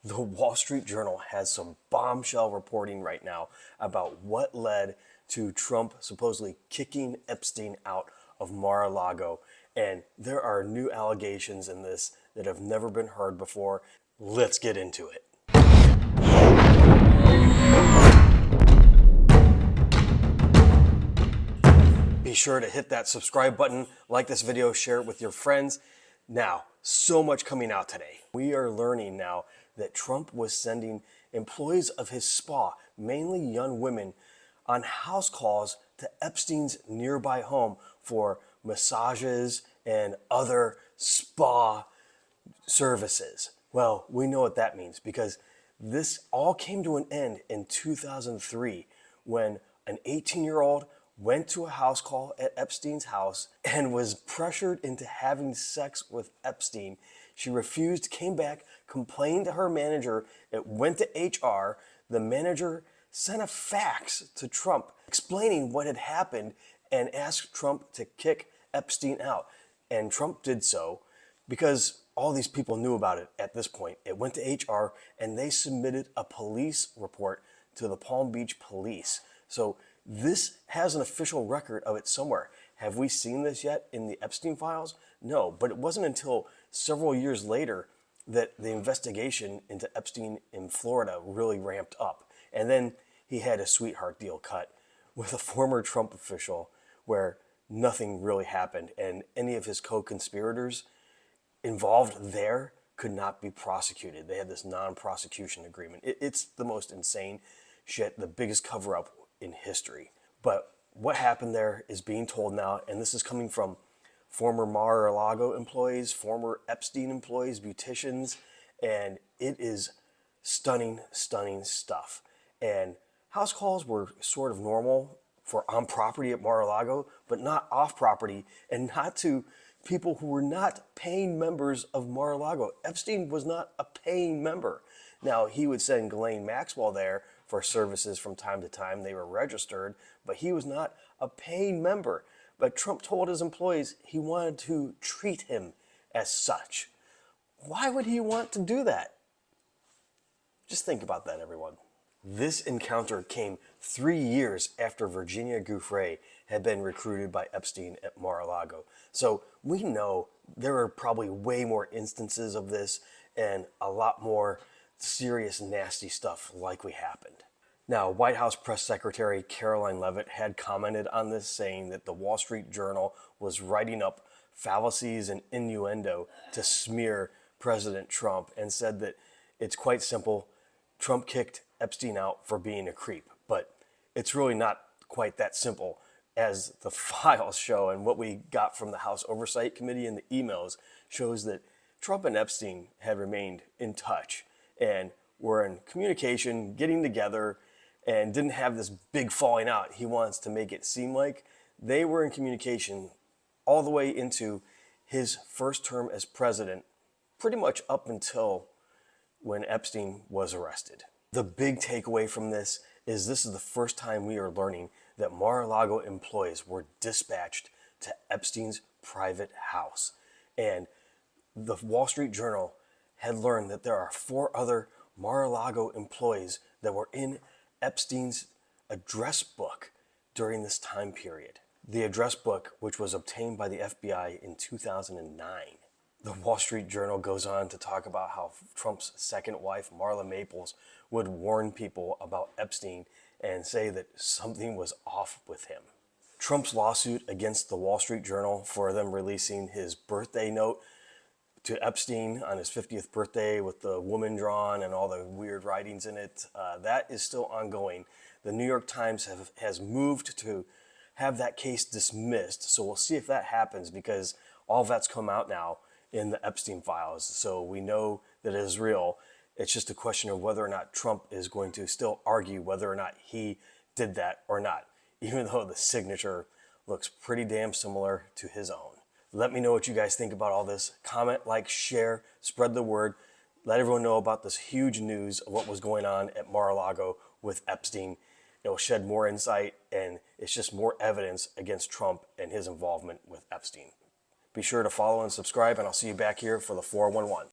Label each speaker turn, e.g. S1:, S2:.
S1: The Wall Street Journal has some bombshell reporting right now about what led to Trump supposedly kicking Epstein out of Mar-a-Lago. And there are new allegations in this that have never been heard before. Let's get into it. Be sure to hit that subscribe button, like this video, share it with your friends. Now, so much coming out today. We are learning now that Trump was sending employees of his spa, mainly young women, on house calls to Epstein's nearby home for massages and other spa services. Well, we know what that means because this all came to an end in 2003 when an 18-year-old went to a house call at Epstein's house and was pressured into having sex with Epstein. She refused, came back, complained to her manager. It went to HR. The manager sent a fax to Trump explaining what had happened and asked Trump to kick Epstein out. And Trump did so because all these people knew about it at this point. It went to HR and they submitted a police report to the Palm Beach police. So this has an official record of it somewhere. Have we seen this yet in the Epstein files? No, but it wasn't until several years later that the investigation into Epstein in Florida really ramped up. And then he had a sweetheart deal cut with a former Trump official where nothing really happened and any of his co-conspirators involved there could not be prosecuted. They had this non-prosecution agreement. It's the most insane shit, the biggest cover-up in history. But what happened there is being told now, and this is coming from former Mar-a-Lago employees, former Epstein employees, beauticians, and it is stunning, stunning stuff. And house calls were sort of normal for on property at Mar-a-Lago, but not off property, and not to people who were not paying members of Mar-a-Lago. Epstein was not a paying member. Now, he would send Ghislaine Maxwell there for services from time to time. They were registered, but he was not a paying member. But Trump told his employees he wanted to treat him as such. Why would he want to do that? Just think about that, everyone. This encounter came 3 years after Virginia Giuffre had been recruited by Epstein at Mar-a-Lago. So we know there are probably way more instances of this and a lot more serious, nasty stuff likely happened. Now, White House Press Secretary Caroline Leavitt had commented on this, saying that the Wall Street Journal was writing up fallacies and innuendo to smear President Trump, and said that it's quite simple. Trump kicked Epstein out for being a creep, but it's really not quite that simple, as the files show, and what we got from the House Oversight Committee and the emails shows that Trump and Epstein had remained in touch and were in communication, getting together, and didn't have this big falling out. He wants to make it seem like they were in communication all the way into his first term as president, pretty much up until when Epstein was arrested. The big takeaway from this is the first time we are learning that Mar-a-Lago employees were dispatched to Epstein's private house. And the Wall Street Journal had learned that there are 4 other Mar-a-Lago employees that were in Epstein's address book during this time period. The address book, which was obtained by the FBI in 2009. The Wall Street Journal goes on to talk about how Trump's second wife, Marla Maples, would warn people about Epstein and say that something was off with him. Trump's lawsuit against the Wall Street Journal for them releasing his birthday note to Epstein on his 50th birthday with the woman drawn and all the weird writings in it, that is still ongoing. The New York Times has moved to have that case dismissed, so we'll see if that happens because all that's come out now in the Epstein files, so we know that it is real. It's just a question of whether or not Trump is going to still argue whether or not he did that or not, even though the signature looks pretty damn similar to his own. Let me know what you guys think about all this. Comment, like, share, spread the word. Let everyone know about this huge news of what was going on at Mar-a-Lago with Epstein. It will shed more insight, and it's just more evidence against Trump and his involvement with Epstein. Be sure to follow and subscribe, and I'll see you back here for the 411.